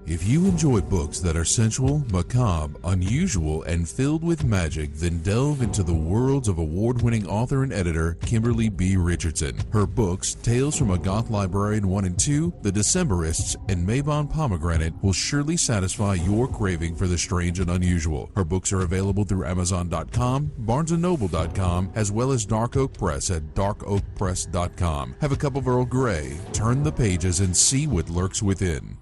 If you enjoy books that are sensual, macabre, unusual, and filled with magic, then delve into the worlds of award-winning author and editor Kimberly B. Richardson. Her books, Tales from a Goth Librarian 1 and 2, The Decemberists, and Maybon Pomegranate will surely satisfy your craving for the strange and unusual. Her books are available through Amazon.com, BarnesandNoble.com, as well as Dark Oak Press at darkoakpress.com. Have a cup of Earl Grey, turn the pages, and see what lurks within.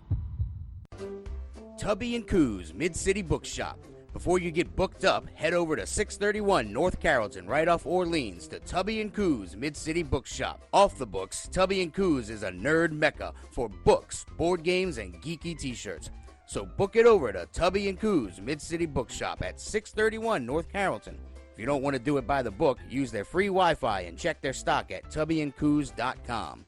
Tubby & Coos Mid-City Bookshop. Before you get booked up, head over to 631 North Carrollton, right off Orleans, to Tubby & Coos Mid-City Bookshop. Off the books, Tubby & Coos is a nerd mecca for books, board games, and geeky t-shirts. So book it over to Tubby & Coos Mid-City Bookshop at 631 North Carrollton. If you don't want to do it by the book, use their free Wi-Fi and check their stock at tubbyandcoos.com.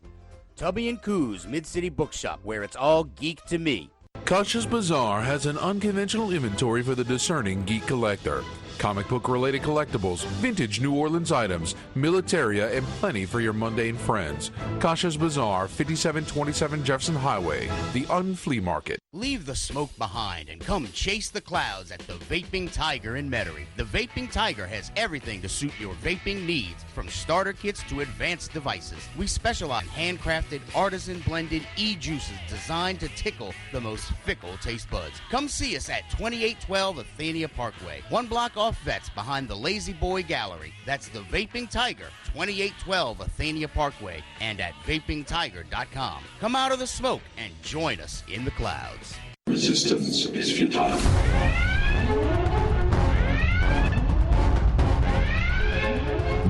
Tubby & Coos Mid-City Bookshop, where it's all geek to me. Kosh's Bazaar has an unconventional inventory for the discerning geek collector. Comic book-related collectibles, vintage New Orleans items, militaria, and plenty for your mundane friends. Kosh's Bazaar, 5727 Jefferson Highway, the Unflea Market. Leave the smoke behind and come chase the clouds at the Vaping Tiger in Metairie. The Vaping Tiger has everything to suit your vaping needs, from starter kits to advanced devices. We specialize in handcrafted, artisan-blended e-juices designed to tickle the most fickle taste buds. Come see us at 2812 Athenia Parkway, one block off Vets behind the Lazy Boy Gallery. That's the Vaping Tiger, 2812 Athenia Parkway, and at vapingtiger.com. Come out of the smoke and join us in the clouds. Resistance is futile.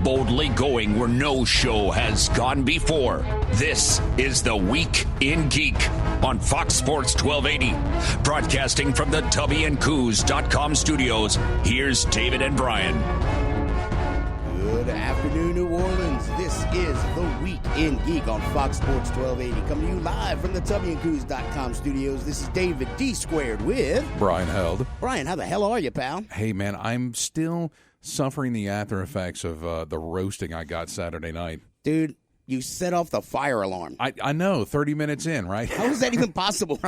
Boldly going where no show has gone before. This is the Week in Geek on Fox Sports 1280. Broadcasting from the tubbyandcoos.com studios, here's David and Brian. Good afternoon, New Orleans. This is the Week in Geek on Fox Sports 1280. Coming to you live from the tubbyandcoos.com studios. This is David D. Squared with Brian Held. Brian, how the hell are you, pal? Hey, man, I'm still suffering the after effects of the roasting I got Saturday night. Dude, you set off the fire alarm. I know, 30 minutes in, right? How is that even possible?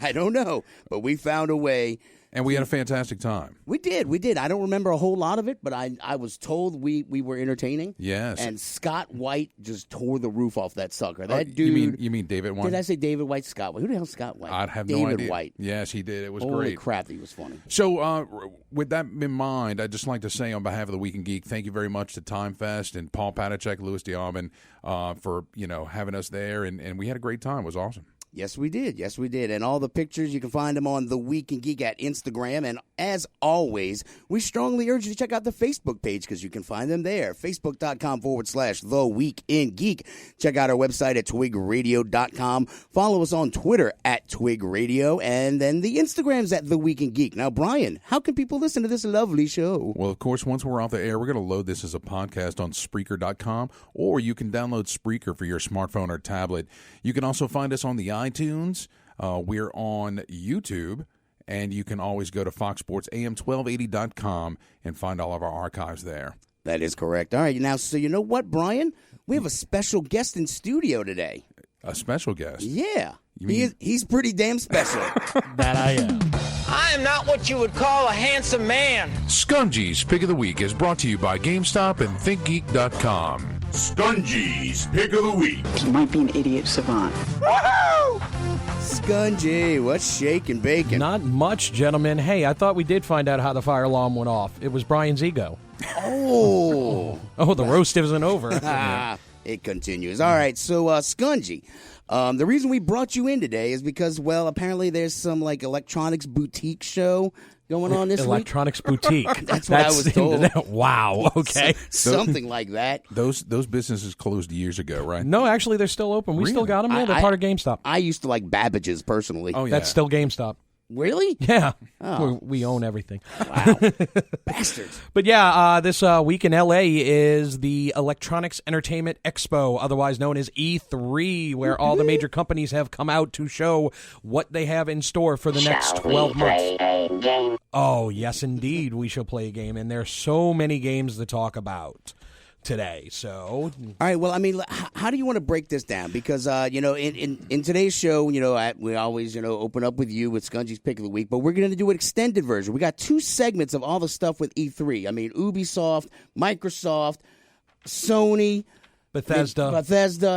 I don't know, but we found a way. And we had a fantastic time. We did. I don't remember a whole lot of it, but I was told we were entertaining. Yes. And Scott White just tore the roof off that sucker. That dude. You mean David White? Did I say David White? Scott White. Who the hell's Scott White? I have no idea. David White. Yes, he did. It was Holy great. crap, he was funny. So with that in mind, I'd just like to say on behalf of the Week in Geek, thank you very much to Time Fest and Paul Patachek, Louis Diabin, for having us there, and we had a great time. It was awesome. Yes, we did. And all the pictures, you can find them on The Week in Geek at Instagram. And as always, we strongly urge you to check out the Facebook page because you can find them there. Facebook.com/The Week in Geek. Check out our website at twigradio.com. Follow us on Twitter at Twig Radio. And then the Instagram's at The Week in Geek. Now, Brian, how can people listen to this lovely show? Well, of course, once we're off the air, we're going to load this as a podcast on Spreaker.com, or you can download Spreaker for your smartphone or tablet. You can also find us on the iTunes. We're on YouTube, and you can always go to foxsportsam1280.com and find all of our archives there. That is correct. All right, now, so you know what, Brian? We have a special guest in studio today. A special guest? Yeah. He's pretty damn special. That I am. I am not what you would call a handsome man. Skungy's Pick of the Week is brought to you by GameStop and ThinkGeek.com. Skungy's Pick of the Week. He might be an idiot savant. Woohoo! Skungy, what's shaking bacon? Not much, gentlemen. Hey, I thought we did find out how the fire alarm went off. It was Brian's ego. Oh. The roast isn't over. It continues. All right, so Skungy, the reason we brought you in today is because, well, apparently there's some, electronics boutique show going on this Electronics boutique. That's what I was told. Wow, okay. Something like that. Those businesses closed years ago, right? No, actually, they're still open. We still got them. Yeah, they're part of GameStop. I used to like Babbage's personally. Oh, yeah. That's still GameStop. Really? Yeah. Oh. We own everything. Wow. Bastards. But yeah, this week in L.A. is the Electronics Entertainment Expo, otherwise known as E3, where all the major companies have come out to show what they have in store for the next 12 months. Play a game? Oh, yes, indeed, we shall play a game, and there's so many games to talk about. today. So, all right. Well, I mean, how do you want to break this down? Because in today's show, we always open up with you with Skungy's Pick of the Week, but we're going to do an extended version. We got 2 segments of all the stuff with E3. I mean, Ubisoft, Microsoft, Sony, Bethesda,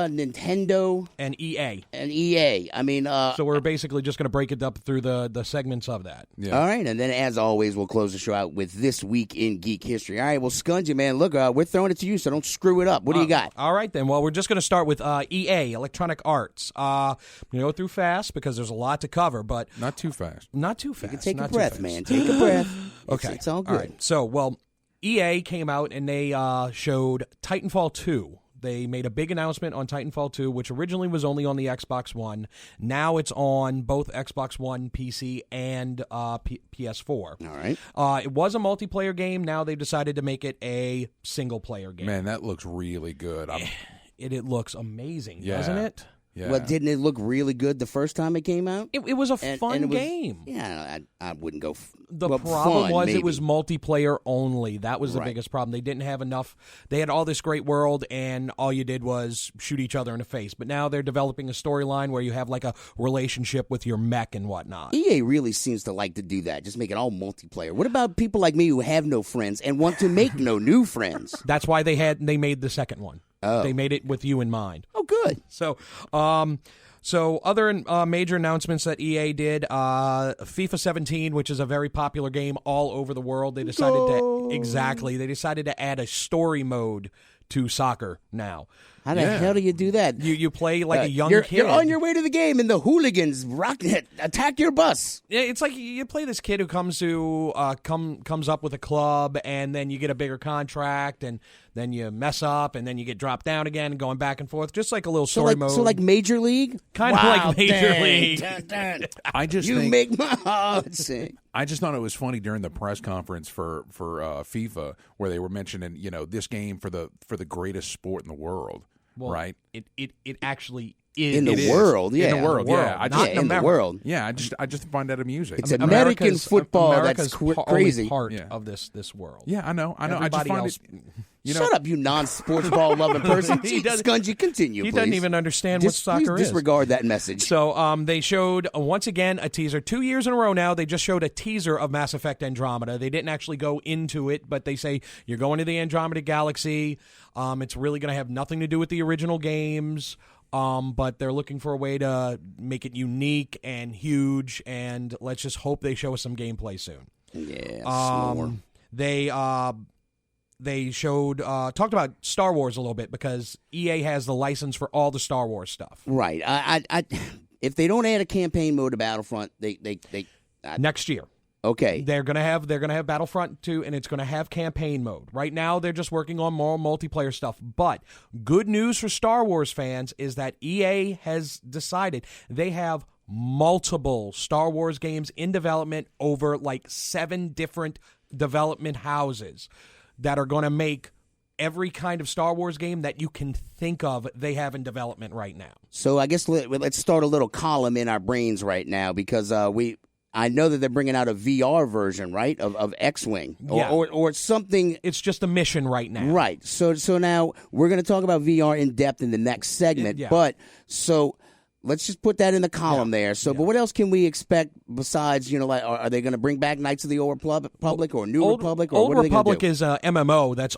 Nintendo, and EA. I mean, so we're basically just going to break it up through the segments of that. Yeah. All right, and then as always, we'll close the show out with This Week in Geek History. All right, well, Skungy, man, look, we're throwing it to you, so don't screw it up. What do you got? All right, then. Well, we're just going to start with EA, Electronic Arts. Go through fast because there's a lot to cover, but not too fast. Not too fast. You can take a breath, man. Take a breath. Okay, it's all good. All right. So, well, EA came out and they showed Titanfall 2. They made a big announcement on Titanfall 2, which originally was only on the Xbox One. Now it's on both Xbox One, PC, and PS4. All right. It was a multiplayer game. Now they've decided to make it a single-player game. Man, that looks really good. It looks amazing, doesn't it? Yeah. Well, didn't it look really good the first time it came out? It was a fun game. Yeah, I wouldn't go. The problem was maybe. It was multiplayer only. That was the biggest problem. They didn't have enough. They had all this great world, and all you did was shoot each other in the face. But now they're developing a storyline where you have like a relationship with your mech and whatnot. EA really seems to like to do that. Just make it all multiplayer. What about people like me who have no friends and want to make no new friends? That's why they made the second one. Oh. They made it with you in mind. Oh, good. So, other major announcements that EA did, FIFA 17, which is a very popular game all over the world. They decided they decided to add a story mode to soccer now. How the hell do you do that? You play like a young kid. You're on your way to the game, and the hooligans attack your bus. Yeah, it's like you play this kid who comes up with a club, and then you get a bigger contract, and then you mess up, and then you get dropped down again, going back and forth, just like a little story mode. So like Major League? Kind of like Major League. I just make my heart sing. I just thought it was funny during the press conference for FIFA where they were mentioning this game for the greatest sport in the world, right? It actually is in the world, yeah, in the world, yeah. Not in the world. Yeah, I just find that amusing. It's American football that's crazy part of this world. Yeah, I know. Everybody I just find else, Shut up, you non-sports ball loving person. Skungy, continue. He please. doesn't even understand what soccer please is. Disregard that message. So they showed once again a teaser. 2 years in a row now. They just showed a teaser of Mass Effect Andromeda. They didn't actually go into it, but they say you're going to the Andromeda Galaxy. It's really going to have nothing to do with the original games. But they're looking for a way to make it unique and huge, and let's just hope they show us some gameplay soon. Yeah, They showed talked about Star Wars a little bit because EA has the license for all the Star Wars stuff. Right. I if they don't add a campaign mode to Battlefront, they next year. Okay. They're gonna have Battlefront 2, and it's gonna have campaign mode. Right now, they're just working on more multiplayer stuff. But good news for Star Wars fans is that EA has decided they have multiple Star Wars games in development over like 7 different development houses that are going to make every kind of Star Wars game that you can think of. They have in development right now. So I guess let's start a little column in our brains right now because I know that they're bringing out a VR version, right, of X-Wing or something. It's just a mission right now. Right. So now we're going to talk about VR in depth in the next segment. Yeah. But so let's just put that in the column there. So, but what else can we expect besides, like, are they going to bring back Knights of the Old Republic or New Republic? Or Old what are they Republic do? is a MMO that's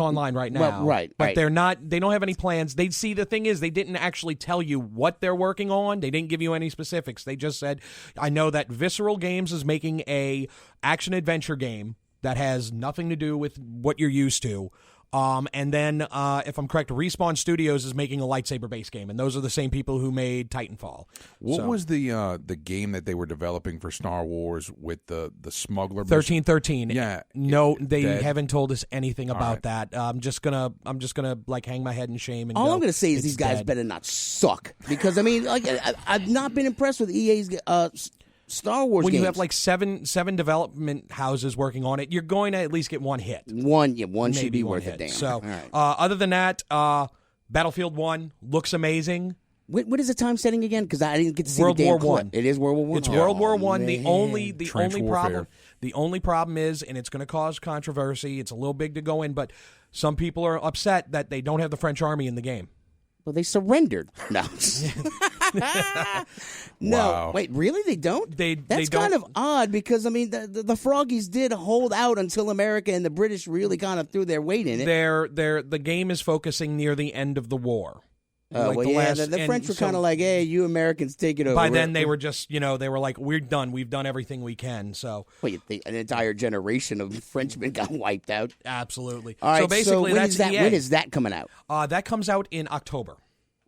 online right now. Well, right. But they're not. They don't have any plans. The thing is, they didn't actually tell you what they're working on. They didn't give you any specifics. They just said, I know that Visceral Games is making a action adventure game that has nothing to do with what you're used to. And then, if I'm correct, Respawn Studios is making a lightsaber-based game, and those are the same people who made Titanfall. What was the game that they were developing for Star Wars with the smuggler? 1313. Yeah. No, they haven't told us anything right. about that. I'm just gonna like hang my head in shame and all go, I'm gonna say is it's these guys dead. better not suck because I mean, like, I've not been impressed with EA's Star Wars when games. you have like seven development houses working on it, you're going to at least get one hit. One should be worth hit. a damn. So, all right. Other than that, Battlefield 1 looks amazing. What is the time setting again? Because I didn't get to see World the damn War clip. I. It is World War One. It's World War One. The Trench only warfare. problem is, and it's going to cause controversy. It's a little big to go in, but some people are upset that they don't have the French army in the game. Well, they surrendered. No. No. Wow. Wait, really? They don't? That's don't. kind of odd because, I mean, the Froggies did hold out until America and the British really kind of threw their weight in it. The game is focusing near the end of the war. The French were kind of like, hey, you Americans take it over. By then, they were just, they were like, we're done. We've done everything we can. So, an entire generation of Frenchmen got wiped out. Absolutely. All right, so basically, when that's is that, EA. when is that coming out? That comes out in October.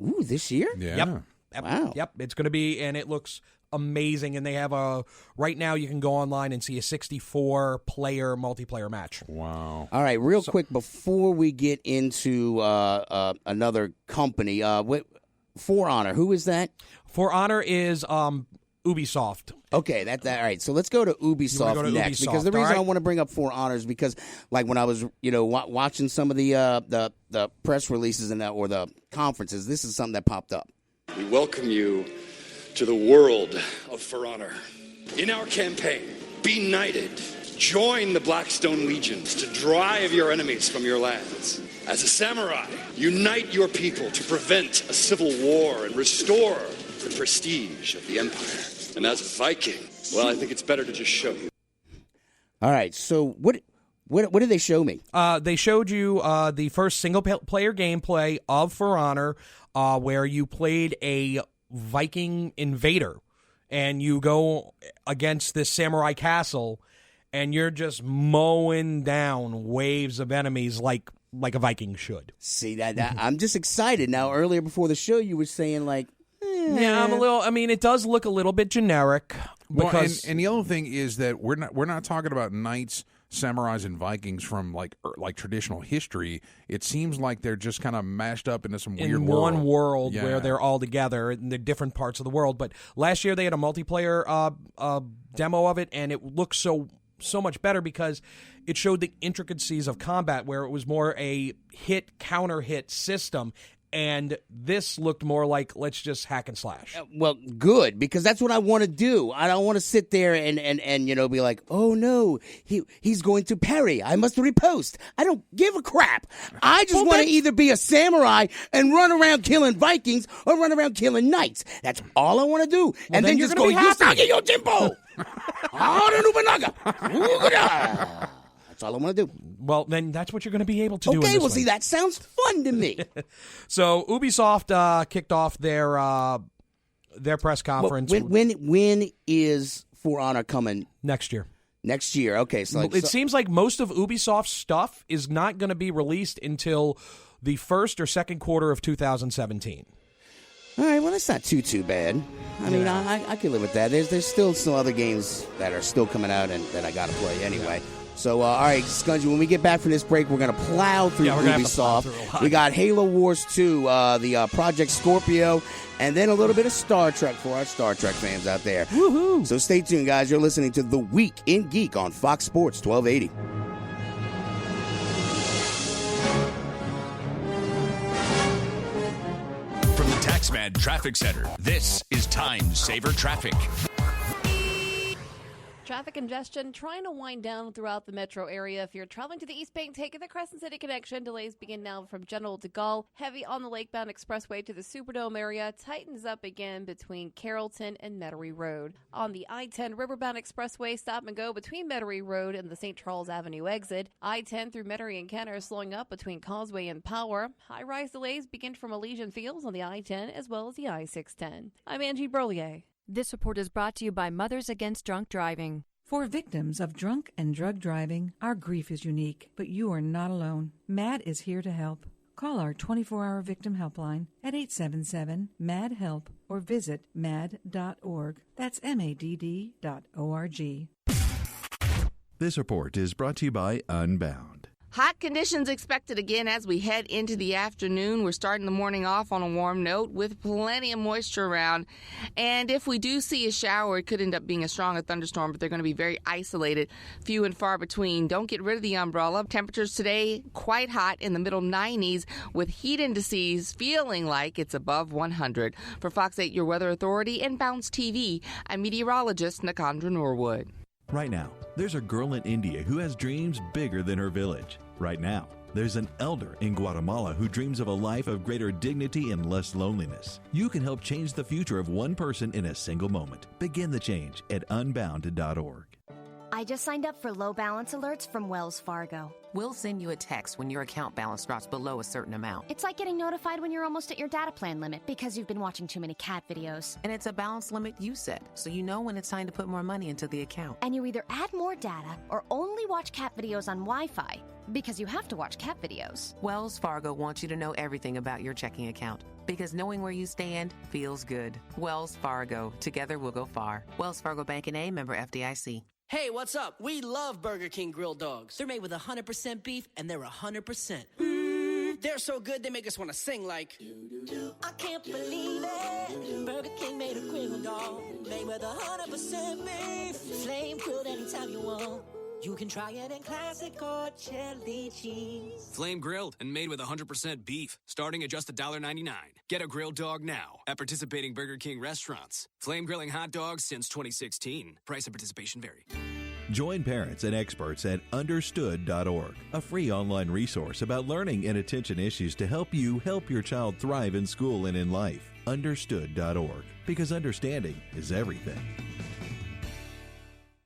Ooh, this year? Yeah. Yep. Wow. Yep. It's going to be, and it looks amazing. And they have right now you can go online and see a 64-player multiplayer match. Wow. All right, real quick, before we get into another company, For Honor, who is that? For Honor is Ubisoft. Okay, all right. So let's go to Ubisoft next, because the reason I want to bring up For Honor is because, like, when I was watching some of the press releases or the conferences, this is something that popped up. We welcome you to the world of For Honor. In our campaign, be knighted. Join the Blackstone Legions to drive your enemies from your lands. As a samurai, unite your people to prevent a civil war and restore the prestige of the empire. And as a Viking, well, I think it's better to just show you. All right, so what did they show me? They showed you the first single-player gameplay of For Honor, where you played a Viking invader, and you go against this samurai castle, and you're just mowing down waves of enemies like a Viking should. See, that I'm just excited. Now, earlier before the show, you were saying, like... Yeah, it does look a little bit generic. Because and the other thing is that we're not talking about knights, samurais, and Vikings from like traditional history. It seems like they're just kind of mashed up into some weird world. One world Yeah. where they're all together in the different parts of the world. But last year they had a multiplayer demo of it, and it looked so much better because it showed the intricacies of combat, where it was more a hit counter hit system. And this looked more like, let's just hack and slash. Well, good, because that's what I want to do. I don't want to sit there and be like, oh no, he's going to parry. I must riposte. I don't give a crap. I just want to either be a samurai and run around killing Vikings or run around killing knights. That's all I want to do. And then just go, Yusagi Yojimbo! Nobunaga! That's all I want to do. Well, then that's what you're going to be able to do. Okay, well, see, that sounds fun to me. So Ubisoft kicked off their press conference. Well, when is For Honor coming? Next year. Next year, okay. So it seems like most of Ubisoft's stuff is not going to be released until the first or second quarter of 2017. All right, well, that's not too bad. I mean, I can live with that. There's still some other games that are still coming out and that I got to play anyway. So, all right, Skungy, when we get back from this break, we're going to plow through Ubisoft. We got Halo Wars 2, the Project Scorpio, and then a little bit of Star Trek for our Star Trek fans out there. Woohoo! So stay tuned, guys. You're listening to The Week in Geek on Fox Sports 1280. From the Taxman Traffic Center, this is Time Saver Traffic. Traffic congestion trying to wind down throughout the metro area. If you're traveling to the East Bank, taking the Crescent City connection. Delays begin now from General de Gaulle. Heavy on the Lakebound Expressway to the Superdome area. Tightens up again between Carrollton and Metairie Road. On the I-10 Riverbound Expressway, stop and go between Metairie Road and the St. Charles Avenue exit. I-10 through Metairie and Kenner slowing up between Causeway and Power. High-rise delays begin from Elysian Fields on the I-10 as well as the I-610. I'm Angie Brolier. This report is brought to you by Mothers Against Drunk Driving. For victims of drunk and drug driving, our grief is unique, but you are not alone. MAD is here to help. Call our 24-hour victim helpline at 877-MAD-HELP or visit mad.org. That's MADD.org. This report is brought to you by Unbound. Hot conditions expected again as we head into the afternoon. We're starting the morning off on a warm note with plenty of moisture around. And if we do see a shower, it could end up being a stronger thunderstorm, but they're going to be very isolated, few and far between. Don't get rid of the umbrella. Temperatures today quite hot in the middle 90s with heat indices feeling like it's above 100. For Fox 8, your weather authority and Bounce TV, I'm meteorologist Nakandra Norwood. Right now, there's a girl in India who has dreams bigger than her village. Right now, There's an elder in Guatemala who dreams of a life of greater dignity and less loneliness. You can help change the future of one person in a single moment. Begin the change at unbound.org. I just signed up for low balance alerts from Wells Fargo. We'll send you a text when your account balance drops below a certain amount. It's like getting notified when you're almost at your data plan limit because you've been watching too many cat videos. And it's a balance limit you set, so you know when it's time to put more money into the account. And you either add more data or only watch cat videos on Wi-Fi because you have to watch cat videos. Wells Fargo wants you to know everything about your checking account because knowing where you stand feels good. Wells Fargo. Together we'll go far. Wells Fargo Bank N.A., member FDIC. Hey, what's up? We love Burger King grilled dogs. They're made with 100% beef, and they're 100%. They're so good, they make us want to sing like... I can't believe it. Burger King made a grilled dog. Made with 100% beef. Flame grilled anytime you want. You can try it in classic or chili cheese. Flame grilled and made with 100% beef, starting at just $1.99. Get a grilled dog now at participating Burger King restaurants. Flame grilling hot dogs since 2016. Price and participation vary. Join parents and experts at understood.org, a free online resource about learning and attention issues to help you help your child thrive in school and in life. Understood.org, because understanding is everything.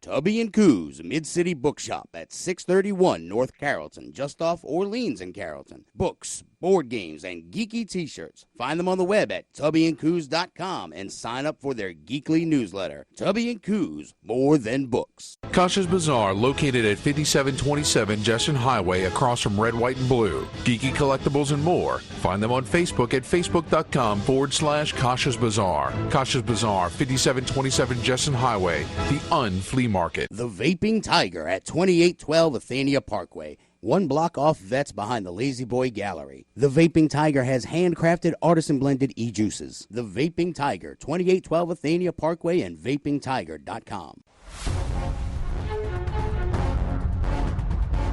Tubby and Coos, Mid-City Bookshop at 631 North Carrollton, just off Orleans in Carrollton. Books, board games, and geeky t-shirts. Find them on the web at tubbyandcoos.com and sign up for their geekly newsletter. Tubby and Coos, more than books. Kasha's Bazaar, located at 5727 Jesson Highway across from Red, White, and Blue. Geeky collectibles and more. Find them on Facebook at facebook.com/Kasha's Bazaar. Kasha's Bazaar, 5727 Jesson Highway, the Unflea Market. The Vaping Tiger at 2812 Athenia Parkway. 1 block off Vets behind the Lazy Boy Gallery. The Vaping Tiger has handcrafted artisan-blended e-juices. The Vaping Tiger, 2812 Athenia Parkway and vapingtiger.com.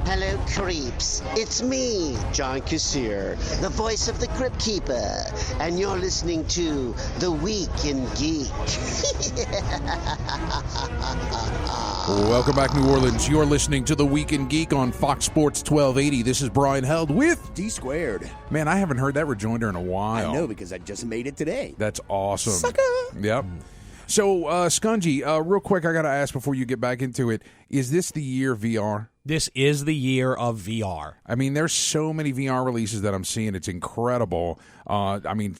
Hello, creeps. It's me, John Kassir, the voice of the Crypt Keeper, and you're listening to The Week in Geek. Welcome back, New Orleans. You're listening to The Week in Geek on Fox Sports 1280. This is Brian Held with D-Squared. Man, I haven't heard that rejoinder in a while. I know, because I just made it today. That's awesome. Sucker! Yep. So, Skungy, real quick, I got to ask before you get back into it, is this the year of VR? This is the year of VR. I mean, there's so many VR releases that I'm seeing. It's incredible. I mean,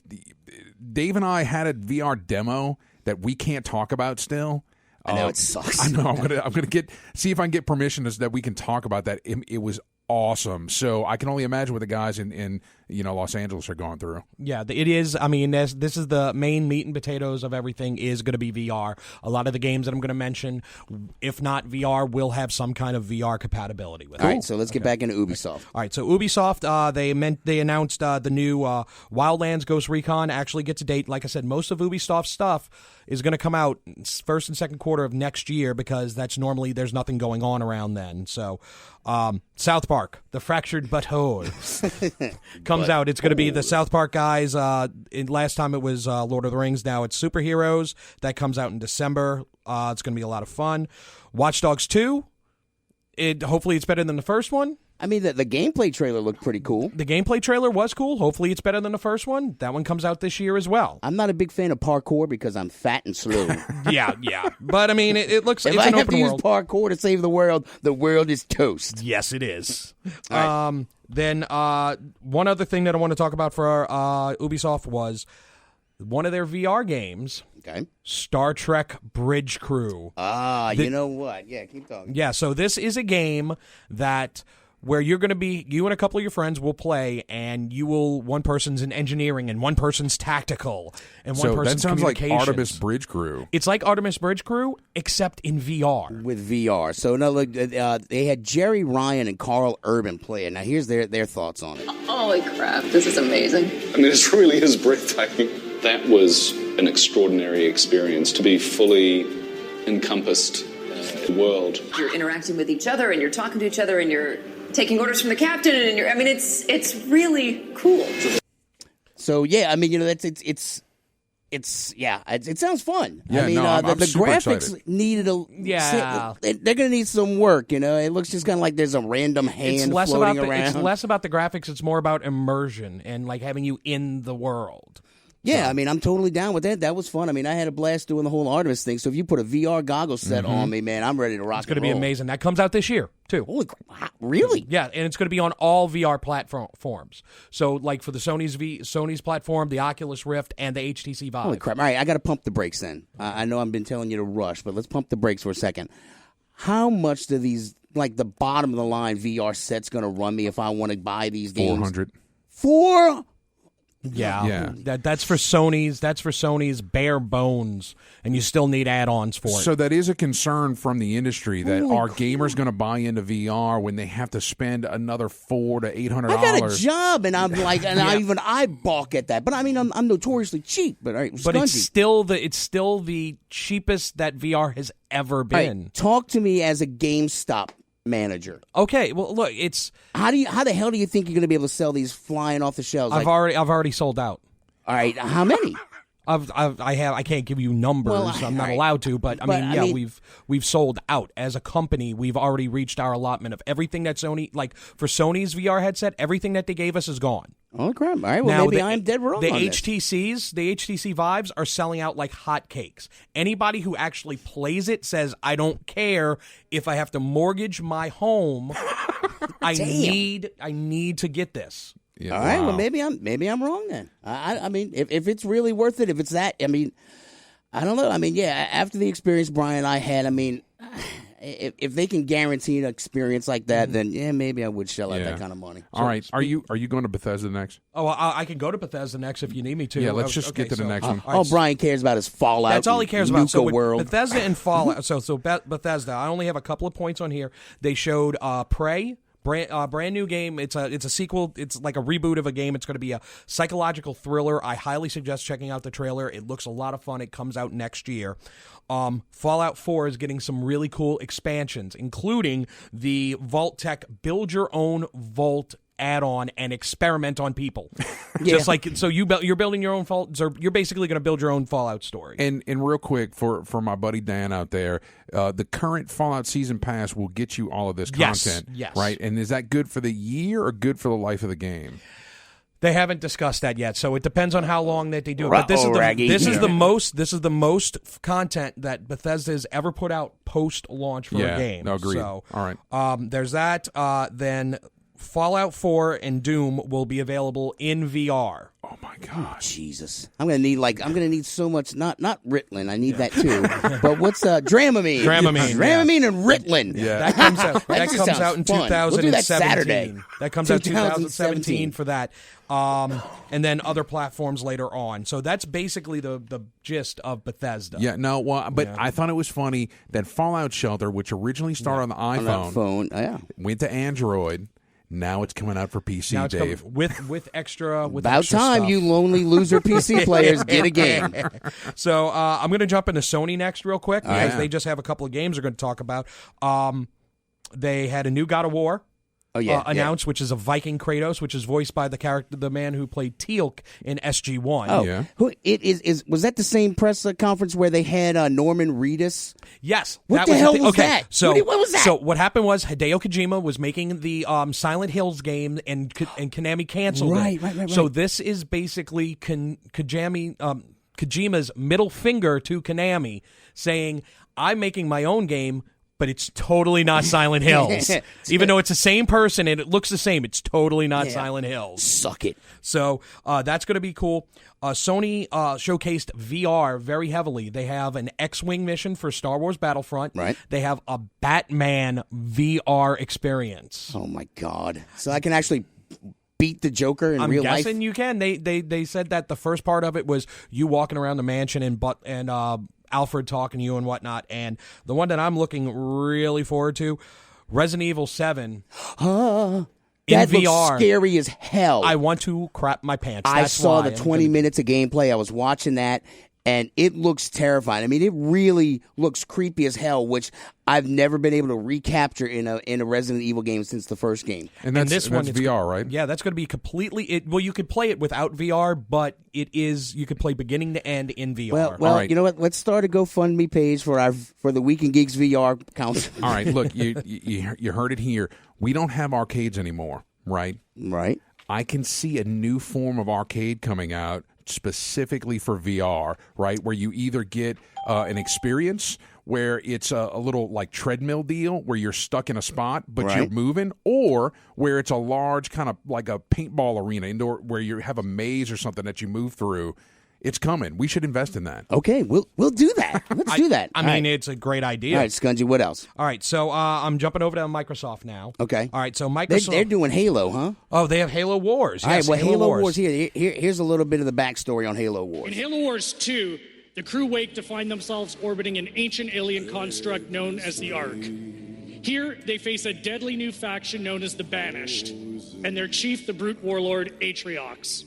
Dave and I had a VR demo that we can't talk about still. I know, it sucks. I know. I'm gonna see if I can get permission that we can talk about that. It was awesome. So I can only imagine what the guys in Los Angeles are going through. Yeah, it is. I mean, this is the main meat and potatoes of everything is going to be VR. A lot of the games that I'm going to mention, if not VR, will have some kind of VR compatibility with it. All right, so let's get back into Ubisoft. All right, so Ubisoft, they announced the new Wildlands Ghost Recon actually gets a date. Like I said, most of Ubisoft's stuff is going to come out first and second quarter of next year because that's normally there's nothing going on around then. So South Park, The Fractured But Whole comes out. It's going to be the South Park guys. Last time it was Lord of the Rings. Now it's superheroes. That comes out in December. It's going to be a lot of fun. Watch Dogs 2. Hopefully it's better than the first one. I mean, the gameplay trailer looked pretty cool. The gameplay trailer was cool. Hopefully it's better than the first one. That one comes out this year as well. I'm not a big fan of parkour because I'm fat and slow. Yeah. But, I mean, it looks like it's an open world. If I have to use parkour to save the world is toast. Yes, it is. Right. Then one other thing that I want to talk about for Ubisoft was one of their VR games, Star Trek Bridge Crew. You know what? Yeah, keep talking. Yeah, so this is a game where you're going to be, you and a couple of your friends will play, and one person's in engineering, and one person's tactical, and one person's that sounds like communications. Artemis Bridge Crew. It's like Artemis Bridge Crew, except in VR. With VR. So, no, look, they had Jerry Ryan and Carl Urban play it. Now, here's their thoughts on it. Holy crap, this is amazing. I mean, it really is breathtaking. That was an extraordinary experience to be fully encompassed in the world. You're interacting with each other, and you're talking to each other, and you're taking orders from the captain, and it's really cool. So yeah, I mean, it's it sounds fun. Yeah, I mean, I'm the super graphics excited. needed they're going to need some work. It looks just kind of like there's a random hand floating around. It's less about the graphics. It's more about immersion and like having you in the world. Yeah, I mean, I'm totally down with that. That was fun. I mean, I had a blast doing the whole Artemis thing. So if you put a VR goggle set on me, man, I'm ready to rock. It's going to be amazing. That comes out this year too. Holy crap! Really? Yeah, and it's going to be on all VR platforms. So, like for the Sony's platform, the Oculus Rift, and the HTC Vive. Holy crap! All right, I got to pump the brakes then. I know I've been telling you to rush, but let's pump the brakes for a second. How much do these, like the bottom of the line VR sets, going to run me if I want to buy these games? $400. Yeah. That's for Sony's. That's for Sony's bare bones, and you still need add-ons for it. So that is a concern from the industry that are gamers going to buy into VR when they have to spend another $400 to $800? I got a job, and I'm like, and I balk at that. But I mean, I'm notoriously cheap. But all right, but it's still the cheapest that VR has ever been. Right, talk to me as a GameStop manager. Okay, well, look, it's how the hell do you think you're going to be able to sell these flying off the shelves? I've already sold out. All right, how many? I can't give you numbers. Well, I'm not allowed to, but I mean, we've sold out as a company. We've already reached our allotment of everything that Sony, like for Sony's VR headset, everything that they gave us is gone. Oh crap! All right, well now, maybe I'm dead wrong. The on HTCs, the HTC Vives are selling out like hotcakes. Anybody who actually plays it says, "I don't care if I have to mortgage my home. I need to get this." Yeah, all right, well maybe I'm wrong then. I mean, if it's really worth it, if it's that, I mean, I don't know. I mean, yeah, after the experience Brian and I had, I mean, if they can guarantee an experience like that, then yeah, maybe I would shell out that kind of money. All right, are you going to Bethesda next? Oh, I can go to Bethesda next if you need me to. Yeah, let's just get to the next one. All Brian cares about is Fallout. That's all he cares about. So World. Bethesda and Fallout. so Bethesda. I only have a couple of points on here. They showed Prey. Brand new game. It's a sequel. It's like a reboot of a game. It's going to be a psychological thriller. I highly suggest checking out the trailer. It looks a lot of fun. It comes out next year. Fallout 4 is getting some really cool expansions, including the Vault Tech Build Your Own Vault add-on and experiment on people. Just like so you're building your own Fallout. So you're basically going to build your own Fallout story. And real quick for my buddy Dan out there, the current Fallout Season Pass will get you all of this content. Yes. Right? And is that good for the year or good for the life of the game? They haven't discussed that yet, so it depends on how long that they do it. But this is the most content that Bethesda has ever put out post-launch for a game. No, agreed. So, all right. There's that. Then Fallout 4 and Doom will be available in VR. Oh my God, Jesus! I'm gonna need so much. Not Ritalin. I need that too. But what's Dramamine? Dramamine and Ritalin. Yeah, that comes out. That comes out in fun. 2017. We'll do that Saturday. That comes out 2017 for that. And then other platforms later on. So that's basically the gist of Bethesda. Yeah, no, well, but I thought it was funny that Fallout Shelter, which originally started on the iPhone, went to Android. Now it's coming out for PC, Dave. With extra. About extra time, stuff. you lonely loser PC players get a game. So I'm going to jump into Sony next real quick because they just have a couple of games they're going to talk about. They had a new God of War. Announced, which is a Viking Kratos, which is voiced by the man who played Teal'c in SG-1. Oh, yeah. Who it is? Was that the same press conference where they had Norman Reedus? Yes. What the hell was that? So what was that? So what happened was Hideo Kojima was making the Silent Hills game, and Konami canceled it. Right. So this is basically Kojima's middle finger to Konami, saying, "I'm making my own game." But it's totally not Silent Hills. Even though it's the same person and it looks the same, it's totally not Silent Hills. Suck it. So that's going to be cool. Sony showcased VR very heavily. They have an X-Wing mission for Star Wars Battlefront. Right. They have a Batman VR experience. Oh, my God. So I can actually beat the Joker in real life? I'm guessing you can. They said that the first part of it was you walking around the mansion and Alfred talking to you and whatnot. And the one that I'm looking really forward to, Resident Evil 7 in that VR. Looks scary as hell. I want to crap my pants. I saw the 20 minutes of gameplay. I was watching that. and it looks terrifying. I mean, it really looks creepy as hell, which I've never been able to recapture in a Resident Evil game since the first game. And that's one, VR, right? Yeah, that's going to be completely. Well, you could play it without VR, but you could play beginning to end in VR. Well, you know what? Let's start a GoFundMe page for the Week in Geeks VR count. All right, look, you heard it here. We don't have arcades anymore, right? Right. I can see a new form of arcade coming out specifically for VR, right? Where you either get an experience where it's a little like treadmill deal where you're stuck in a spot but you're moving, or where it's a large kind of like a paintball arena indoor where you have a maze or something that you move through. It's coming. We should invest in that. Okay, we'll do that. Let's do that. I mean, it's a great idea. All right, Skungy, what else? All right, so I'm jumping over to Microsoft now. Okay. All right, so Microsoft... They're doing Halo, huh? Oh, they have Halo Wars. All right, Yes, well, Halo Wars here. Here's a little bit of the backstory on Halo Wars. In Halo Wars 2, the crew wake to find themselves orbiting an ancient alien construct known as the Ark. Here, they face a deadly new faction known as the Banished, and their chief, the brute warlord, Atriox.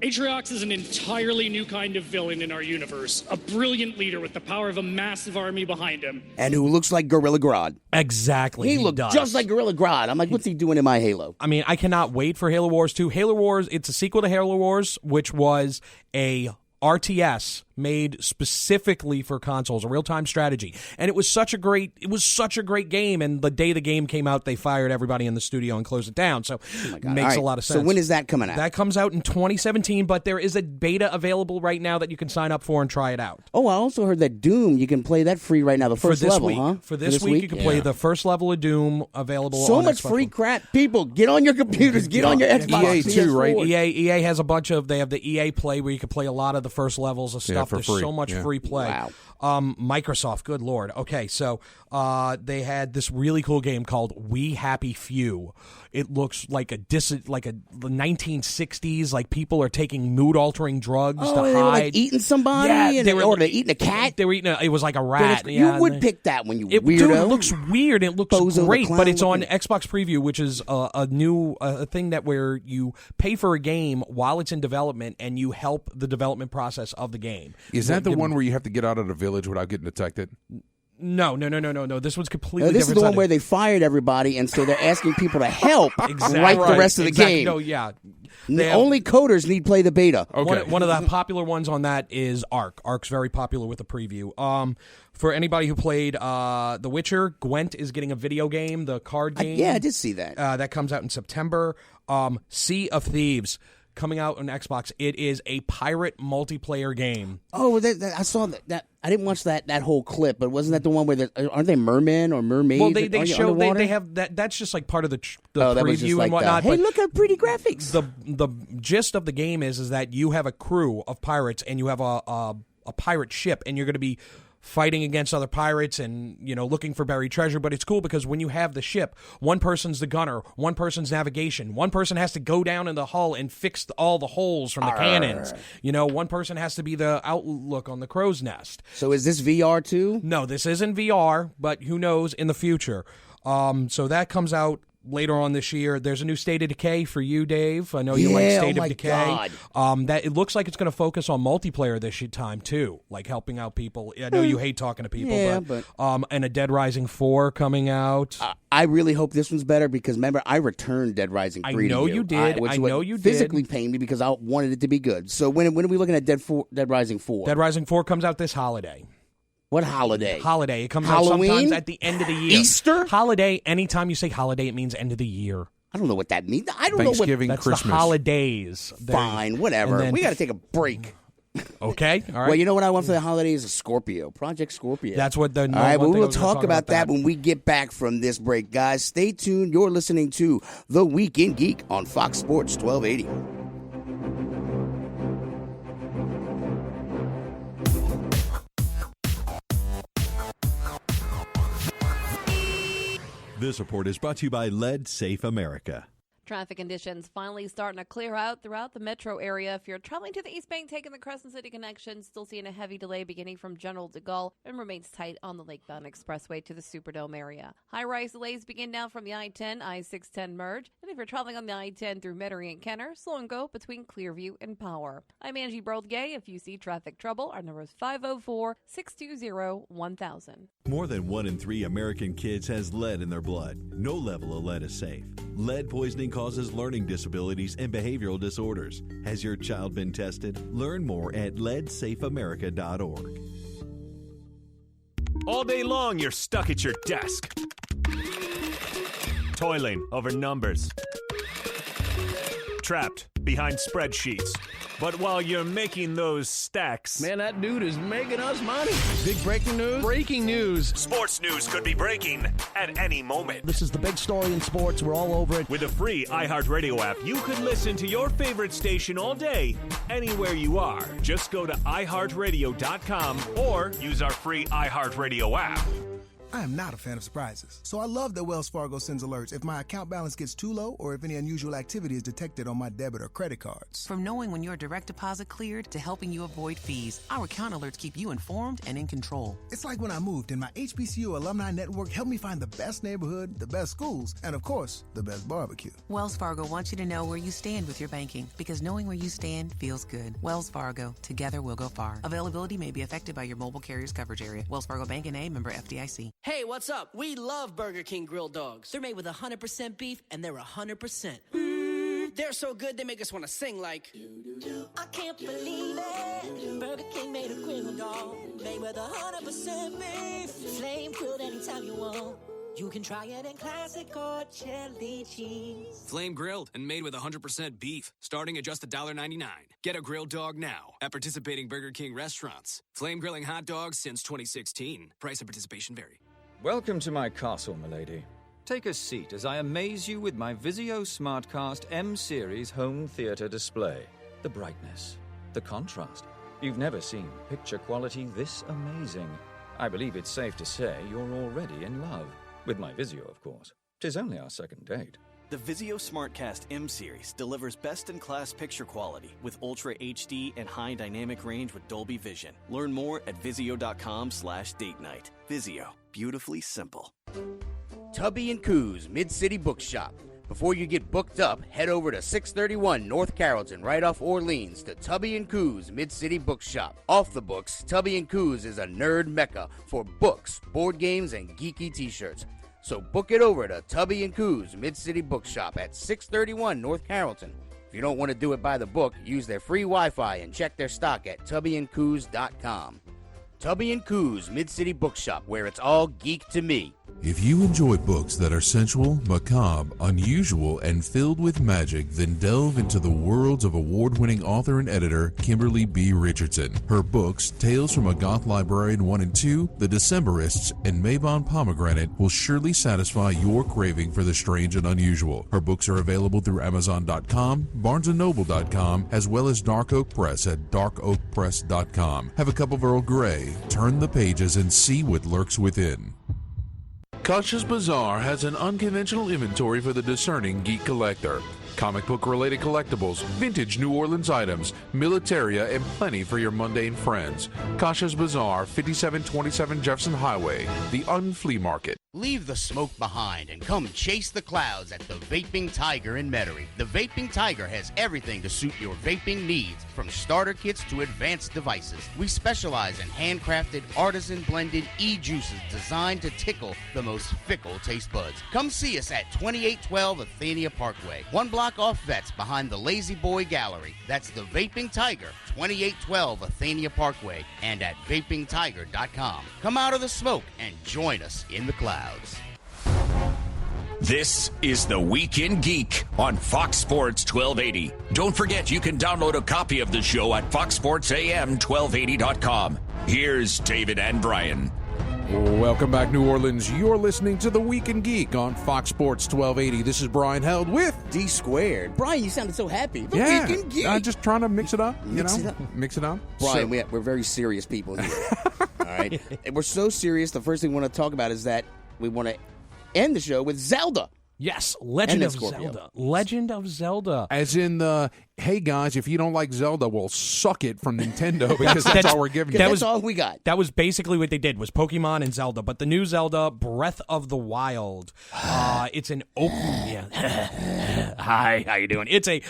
Atriox is an entirely new kind of villain in our universe, a brilliant leader with the power of a massive army behind him. And who looks like Gorilla Grodd. Exactly. He looked just like Gorilla Grodd. I'm like, what's he doing in my Halo? I mean, I cannot wait for Halo Wars 2. Halo Wars, it's a sequel to Halo Wars, which was a RTS made specifically for consoles, a real-time strategy. And it was such a great game, and the day the game came out, they fired everybody in the studio and closed it down. So it makes a lot of sense. So when is that coming out? That comes out in 2017, but there is a beta available right now that you can sign up for and try it out. Oh, I also heard that Doom, you can play that free right now, the first level, week, huh? For this week, you can play the first level of Doom available so on much Xbox free One. crap. People, get on your computers, get on your Xbox. EA too, right? EA has a bunch of, they have the EA Play where you can play a lot of the first levels of stuff. for There's free. so much free play. Wow. Microsoft, good lord. Okay, so they had this really cool game called We Happy Few. It looks like the 1960s, like people are taking mood-altering drugs to hide. They were like eating somebody, or they're eating a cat. They were eating. It was like a rat. You would pick that when you weirdo. Dude, it looks weird. It looks Bozo great, the Clown but it's on looking. Xbox Preview, which is a new thing that where you pay for a game while it's in development, and you help the development process of the game. Is that the one where you have to get out of the village without getting detected? No. This one's completely different. This is the one where they fired everybody, and so they're asking people to help write the rest of the game. No, yeah. Only coders need play the beta. Okay. One of the popular ones on that is Ark. Ark's very popular with the preview. For anybody who played The Witcher, Gwent is getting a video game, the card game. Yeah, I did see that. That comes out in September. Sea of Thieves coming out on Xbox. It is a pirate multiplayer game. Oh, I saw that. I didn't watch that whole clip, but wasn't that the one where aren't they mermen or mermaids? Well, they show underwater? they have that. That's just like part of the that was just preview like and whatnot. hey, but look at pretty graphics. The gist of the game is that you have a crew of pirates and you have a pirate ship, and you're going to be fighting against other pirates and, looking for buried treasure. But it's cool because when you have the ship, one person's the gunner, one person's navigation, one person has to go down in the hull and fix all the holes from the cannons. One person has to be the outlook on the crow's nest. So is this VR too? No, this isn't VR, but who knows in the future. So that comes out later on this year. There's a new State of Decay for you, Dave. I know you like State of Decay. God. That it looks like it's going to focus on multiplayer this time too, like helping out people. I know you hate talking to people, but and a Dead Rising 4 coming out. I really hope this one's better because remember I returned Dead Rising 3 I know to you did. Which I know you did. Physically pained me because I wanted it to be good. So when are we looking at Dead Rising 4? Dead Rising 4 comes out this holiday. What holiday? Holiday. It comes Halloween? out sometimes at the end of the year. Easter? Holiday. Anytime you say holiday, it means end of the year. I don't know what that means. I don't Thanksgiving, know That's Christmas. the holidays. Fine, whatever. then- We got to take a break. Okay. All right. Well, you know what I want for the holidays? A Scorpio. Project Scorpio. That's what the All right, one well, thing I we'll was gonna talk about that when we get back from this break. Guys, stay tuned. You're listening to The Week in Geek on Fox Sports 1280. This report is brought to you by Lead Safe America. Traffic conditions finally starting to clear out throughout the metro area. If you're traveling to the East Bank, taking the Crescent City connection, still seeing a heavy delay beginning from General de Gaulle and remains tight on the Lakebound Expressway to the Superdome area. High-rise delays begin now from the I-10, I-610 merge. And if you're traveling on the I-10 through Metairie and Kenner, slow and go between Clearview and Power. I'm Angie Broldgay. If you see traffic trouble, our number is 504-620-1000. More than 1 in 3 American kids has lead in their blood. No level of lead is safe. Lead poisoning causes learning disabilities and behavioral disorders. Has your child been tested? Learn more at leadsafeamerica.org. All day long, you're stuck at your desk, toiling over numbers, trapped behind spreadsheets. But while you're making those stacks... Man, that dude is making us money. Big breaking news. Breaking news. Sports news could be breaking at any moment. This is the big story in sports. We're all over it. With a free iHeartRadio app, you can listen to your favorite station all day, anywhere you are. Just go to iHeartRadio.com or use our free iHeartRadio app. I am not a fan of surprises, so I love that Wells Fargo sends alerts if my account balance gets too low or if any unusual activity is detected on my debit or credit cards. From knowing when your direct deposit cleared to helping you avoid fees, our account alerts keep you informed and in control. It's like when I moved and my HBCU alumni network helped me find the best neighborhood, the best schools, and of course, the best barbecue. Wells Fargo wants you to know where you stand with your banking because knowing where you stand feels good. Wells Fargo, together we'll go far. Availability may be affected by your mobile carrier's coverage area. Wells Fargo Bank N.A., member FDIC. Hey, what's up? We love Burger King grilled dogs. They're made with 100% beef, and they're 100%. They're so good, they make us want to sing like... I can't believe it. Burger King made a grilled dog. Made with 100% beef. Flame grilled anytime you want. You can try it in classic or chili cheese. Flame grilled and made with 100% beef, starting at just $1.99. Get a grilled dog now at participating Burger King restaurants. Flame grilling hot dogs since 2016. Price and participation vary. Welcome to my castle, milady. Take a seat as I amaze you with my Vizio Smartcast M-Series home theater display. The brightness, the contrast. You've never seen picture quality this amazing. I believe it's safe to say you're already in love. With my Vizio, of course. 'Tis only our second date. The Vizio Smartcast M-Series delivers best-in-class picture quality with Ultra HD and high dynamic range with Dolby Vision. Learn more at Vizio.com/date night. Vizio. Beautifully simple. Tubby & Coos Mid-City Bookshop. Before you get booked up, head over to 631 North Carrollton, right off Orleans, to Tubby & Coos Mid-City Bookshop. Off the books, Tubby & Coos is a nerd mecca for books, board games, and geeky t-shirts. So book it over to Tubby & Coos Mid-City Bookshop at 631 North Carrollton. If you don't want to do it by the book, use their free Wi-Fi and check their stock at tubbyandcoos.com. Tubby & Coos Mid-City Bookshop, where it's all geek to me. If you enjoy books that are sensual, macabre, unusual, and filled with magic, then delve into the worlds of award-winning author and editor Kimberly B. Richardson. Her books, Tales from a Goth Librarian 1 and 2, The Decemberists, and Mabon Pomegranate will surely satisfy your craving for the strange and unusual. Her books are available through Amazon.com, BarnesandNoble.com, as well as Dark Oak Press at darkoakpress.com. Have a cup of Earl Grey, turn the pages, and see what lurks within. Kasha's Bazaar has an unconventional inventory for the discerning geek collector. Comic book related collectibles, vintage New Orleans items, militaria, and plenty for your mundane friends. Kasha's Bazaar, 5727 Jefferson Highway, the Unflea Market. Leave the smoke behind and come chase the clouds at the Vaping Tiger in Metairie. The Vaping Tiger has everything to suit your vaping needs, from starter kits to advanced devices. We specialize in handcrafted, artisan-blended e-juices designed to tickle the most fickle taste buds. Come see us at 2812 Athenia Parkway, one block off Vets behind the Lazy Boy Gallery. That's the Vaping Tiger, 2812 Athenia Parkway, and at vapingtiger.com. Come out of the smoke and join us in the clouds. This is the Week in Geek on Fox Sports 1280. Don't forget you can download a copy of the show at foxsportsam1280.com. Here's David and Brian. Welcome back, New Orleans. You're listening to the Week in Geek on Fox Sports 1280. This is Brian Held with D Squared. Brian, you sounded so happy. The Week in Geek. I'm just trying to mix it up. Mix it up. Brian, we're very serious people here. All right? And we're so serious, the first thing we want to talk about is that we want to end the show with Zelda. Yes, Legend And of then Scorpio. Zelda. Legend of Zelda. As in the, hey guys, if you don't like Zelda, well, suck it from Nintendo because that's all we're giving you. That's all we got. That was basically what they did, was Pokemon and Zelda. But the new Zelda, Breath of the Wild, it's an open... Hi, how you doing? It's an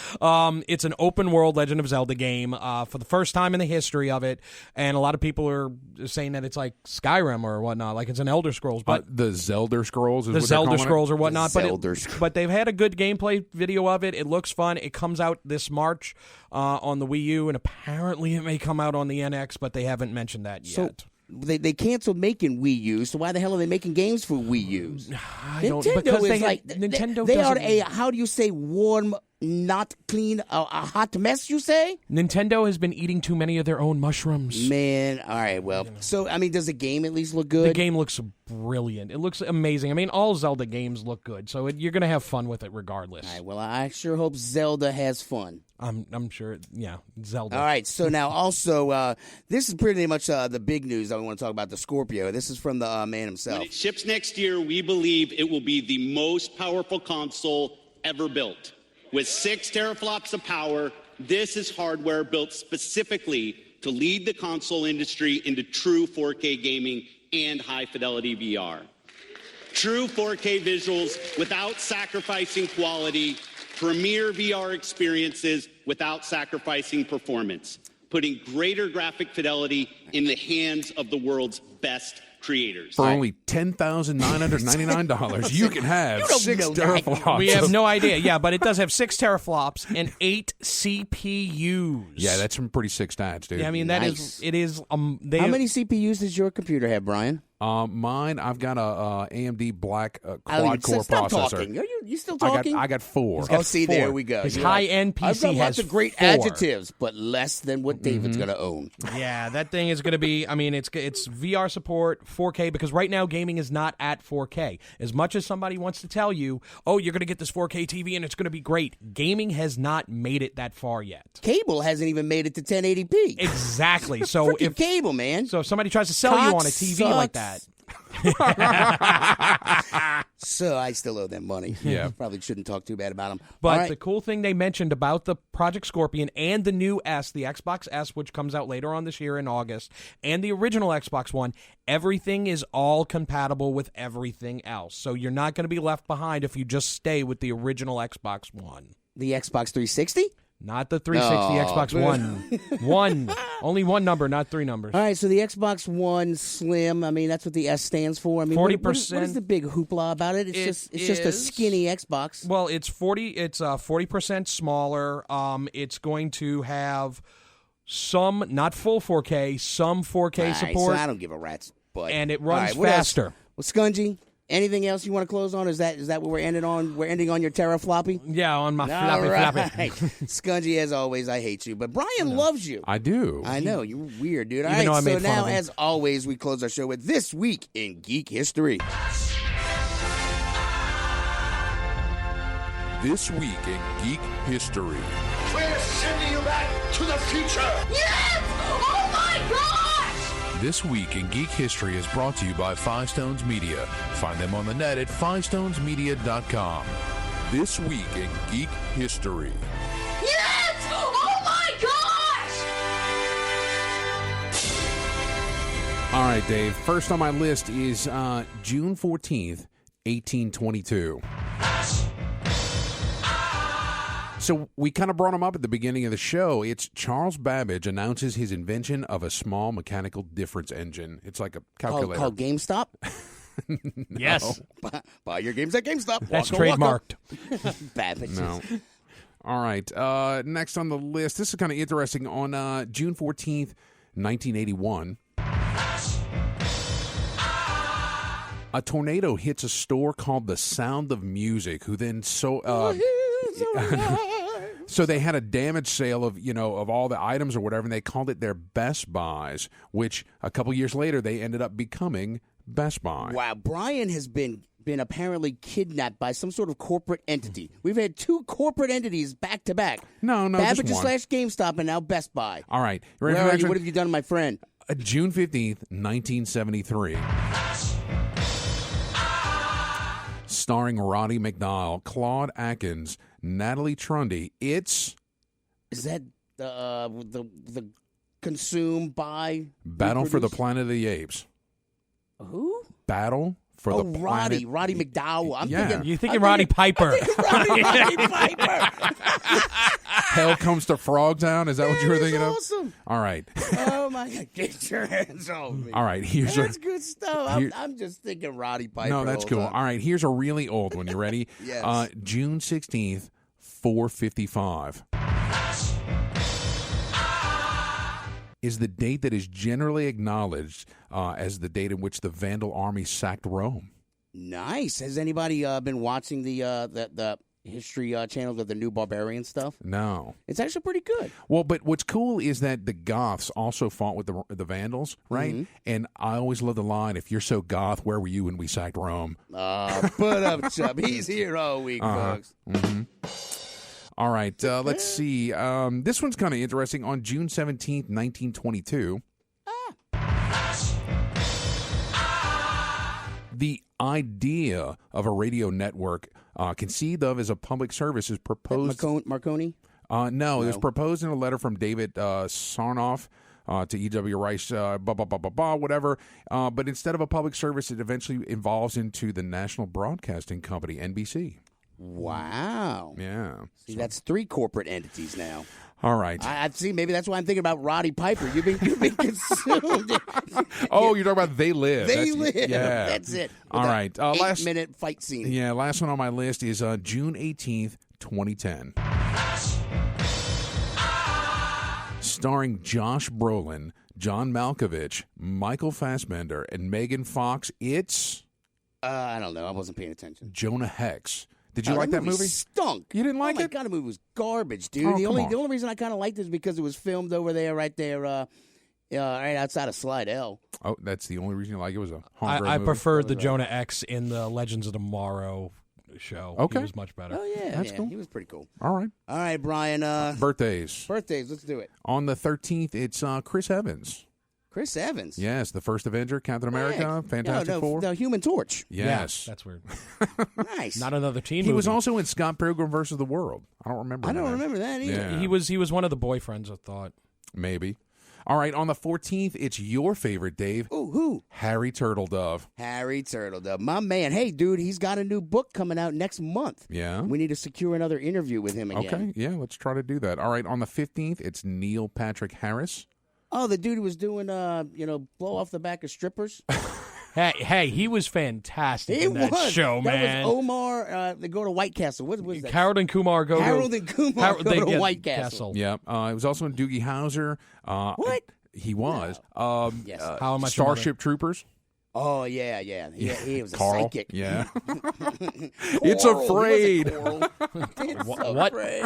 open world Legend of Zelda game for the first time in the history of it. And a lot of people are saying that it's like Skyrim or whatnot, like it's an Elder Scrolls. But the Zelda Scrolls is the what Zelda they're calling Scrolls it? or whatnot. Zelda But they've had a good gameplay video of it. It looks fun. It comes out this March on the Wii U, and apparently it may come out on the NX, but they haven't mentioned that yet. They canceled making Wii U, so why the hell are they making games for Wii U's? Nintendo they are doesn't- a, how do you say, warm, not clean, a hot mess, you say? Nintendo has been eating too many of their own mushrooms. Man, all right, well, so, I mean, does the game at least look good? The game looks brilliant. It looks amazing. I mean, all Zelda games look good, so you're going to have fun with it regardless. All right, well, I sure hope Zelda has fun. I'm sure, yeah, Zelda. All right, so now also, this is pretty much the big news that we want to talk about, the Scorpio. This is from the man himself. When it ships next year, we believe it will be the most powerful console ever built. With 6 teraflops of power, this is hardware built specifically to lead the console industry into true 4K gaming and high-fidelity VR. True 4K visuals without sacrificing quality, premier VR experiences without sacrificing performance, putting greater graphic fidelity in the hands of the world's best creators. For only $10,999, you can have 6 teraflops. We have no idea. Yeah, but it does have 6 teraflops and 8 CPUs. Yeah, that's some pretty sick stats, dude. Yeah, I mean, that is. It is. How many CPUs does your computer have, Brian? Mine, I've got a AMD Black I don't even- quad-core stop processor. Talking. Are you still talking? I got 4. Oh, see, there we go. His You know, high-end PC I've got lots has of great 4. adjectives, but less than what David's going to own. Yeah, that thing is going to be. I mean, it's VR support, 4K, because right now gaming is not at 4K. As much as somebody wants to tell you, oh, you're going to get this 4K TV and it's going to be great, gaming has not made it that far yet. Cable hasn't even made it to 1080p. Exactly. So if cable, man. So if somebody tries to sell you on a TV like that. So I still owe them money. Yeah. Probably shouldn't talk too bad about them. But the cool thing they mentioned about the Project Scorpion and the new S, the Xbox S, which comes out later on this year in August, and the original Xbox One, everything is all compatible with everything else. So you're not going to be left behind if you just stay with the original Xbox One. The Xbox 360? Not the 360, Xbox One. One. Only one number, not 3 numbers. All right, so the Xbox One Slim, I mean, that's what the S stands for. I mean, 40%. What is the big hoopla about it? It's just a skinny Xbox. Well, it's 40% smaller. It's going to have some, not full 4K, some 4K support. So I don't give a rat's butt. And it runs what faster. else? Well, Skungy, anything else you want to close on? Is that what we're ending on? We're ending on your terafloppy? Yeah, on my All floppy. Skungy, as always, I hate you. But Brian loves you. I do. I know. You're weird, dude. All Even though I right, made so fun now, of him. as always, we close our show with This Week in Geek History. This week in Geek History. We're sending you back to the future! Yes! Oh my gosh! This week in Geek History is brought to you by Five Stones Media. Find them on the net at fivestonesmedia.com. This week in Geek History. Yes! Oh my gosh! All right, Dave. First on my list is June 14th, 1822. So we kind of brought him up at the beginning of the show. It's Charles Babbage announces his invention of a small mechanical difference engine. It's like a calculator. Called GameStop? Yes. Buy your games at GameStop. That's Waka, waka. trademarked. Babbage's. No. All right. Next on the list, this is kind of interesting. On June 14th, 1981, a tornado hits a store called The Sound of Music, who then so they had a damage sale of all the items or whatever, and they called it their Best Buys, which a couple years later they ended up becoming Best Buy. Wow, Brian has been apparently kidnapped by some sort of corporate entity. We've had 2 corporate entities back to back. No, Babbage's just one. / GameStop and now Best Buy. All right. Where are you? What have you done, my friend? June 15th, 1973. starring Roddy McDowall, Claude Atkins, Natalie Trundy. It's Is that the consumed by Battle for the Planet of the Apes. Who? Battle for the Planet. Roddy McDowall. You're thinking Roddy Piper. Roddy Piper. Hell Comes to Frogtown. Is that what you were thinking awesome. of? All right. Oh my God! Get your hands off me. All right. That's good stuff. I'm just thinking Roddy Piper. No, that's cool. Time. All right. Here's a really old one. You ready? Yes. June 16th, 455. Is the date that is generally acknowledged as the date in which the Vandal army sacked Rome. Nice. Has anybody been watching the history channels of the New Barbarian stuff? No. It's actually pretty good. Well, but what's cool is that the Goths also fought with the Vandals, right? Mm-hmm. And I always love the line, if you're so Goth, where were you when we sacked Rome? Put up, Chubb. He's here all week, folks. Mm-hmm. All right, let's see. This one's kind of interesting. On June 17th, 1922, the idea of a radio network conceived of as a public service is proposed. Marconi? No, it was proposed in a letter from David Sarnoff to E.W. Rice, whatever. But instead of a public service, it eventually evolves into the National Broadcasting Company, NBC. Wow. Yeah. See, that's 3 corporate entities now. All right. I see. Maybe that's why I'm thinking about Roddy Piper. You've been consumed. Oh, you're talking about They Live. They Live. Yeah. That's it. All right. 8-minute fight scene. Yeah, last one on my list is June 18th, 2010. Starring Josh Brolin, John Malkovich, Michael Fassbender, and Megan Fox, it's... I don't know. I wasn't paying attention. Jonah Hex. Did you like that movie? Stunk. You didn't like it? Oh my it? God, the movie was garbage, dude. Oh, the come on. only reason I kind of liked it is because it was filmed over there, right outside of Slidell. Oh, that's the only reason you like it was a Hong I movie? preferred the Jonah X in the Legends of Tomorrow show. Okay. He was much better. Oh yeah, That's cool. He was pretty cool. All right. Brian. Birthdays. Let's do it. On the 13th, it's Chris Evans. Chris Evans. Yes, the first Avenger, Captain America, Fantastic Four. The Human Torch. Yes. Yeah, that's weird. Nice. Not another teen He movie. was also in Scott Pilgrim versus the World. I don't remember. I don't remember that either. Yeah. He was one of the boyfriends, I thought. Maybe. All right, on the 14th, it's your favorite, Dave. Ooh, who? Harry Turtledove. Harry Turtledove. My man. Hey, dude, he's got a new book coming out next month. Yeah? We need to secure another interview with him again. Okay, yeah, let's try to do that. All right, on the 15th, it's Neil Patrick Harris. Oh, the dude who was doing, blow off the back of strippers. Hey, he was fantastic in that show, man. That was Omar. They go to White Castle. What was that? Harold and Kumar go to White Castle. Yeah, it was also in Doogie Howser. What? He was. Yes. How much Starship Troopers. Oh, yeah. He was a Carl. psychic. Yeah. It's afraid.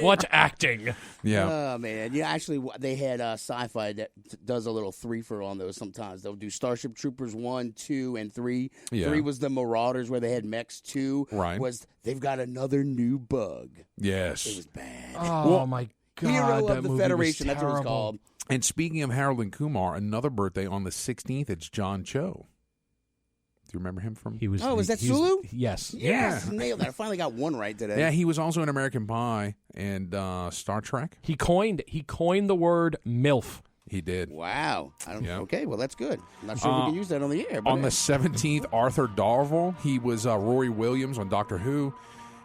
What acting? Yeah. Oh, man. Yeah, actually, they had Sci-Fi that does a little 3-for on those sometimes. They'll do Starship Troopers 1, 2, and 3. Yeah. 3 was the Marauders where they had mechs. 2 was they've got another new bug. Yes. It was bad. Oh, my God. Hero that of the movie Federation. was That's what it's terrible. called. And speaking of Harold and Kumar, another birthday on the 16th, it's John Cho. Do you remember him from? He was. Oh, was that Sulu? Yes. Yes, Yeah. nailed that. I finally got one right today. Yeah, he was also in American Pie and Star Trek. He coined the word MILF. He did. Wow. Yeah. Okay, well, that's good. I'm not sure we can use that on the air. But On the 17th, Arthur Darvill. He was Rory Williams on Doctor Who.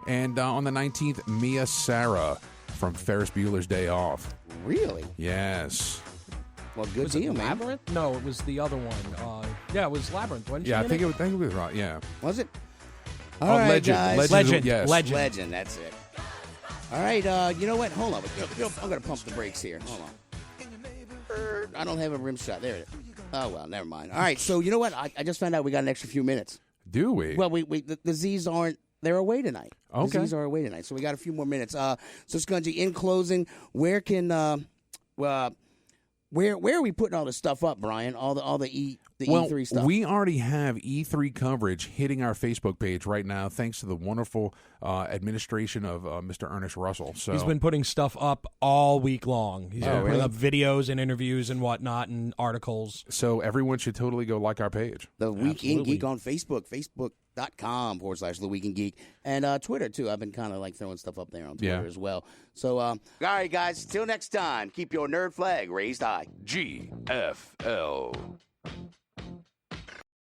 And on the 19th, Mia Sara from Ferris Bueller's Day Off. Really? Yes. Well, good Was deal, it man. Labyrinth? No, it was the other one. Yeah, it was Labyrinth. Wasn't Yeah, she I think in it was right. Yeah. Was it? Oh, All right, Legend. guys. Legend. Yes. Legend, that's it. All right, you know what? Hold on. I'm going to pump the brakes here. Hold on. I don't have a rim shot. There it is. Oh, well, never mind. All right, so you know what? I just found out we got an extra few minutes. Do we? Well, the Z's aren't. They're away tonight. Okay. The Z's are away tonight, so we got a few more minutes. So, Skungy, in closing, where can where are we putting all this stuff up, Brian? All the E3 stuff. We already have E3 coverage hitting our Facebook page right now, thanks to the wonderful administration of Mr. Ernest Russell. So He's been putting stuff up all week long. He's been putting up videos and interviews and whatnot and articles. So everyone should totally go like our page. The Week in Geek on Facebook. Facebook.com/The Week in Geek. And Twitter, too. I've been kind of like throwing stuff up there on Twitter as well. So, all right, guys, till next time, keep your nerd flag raised high. GFL.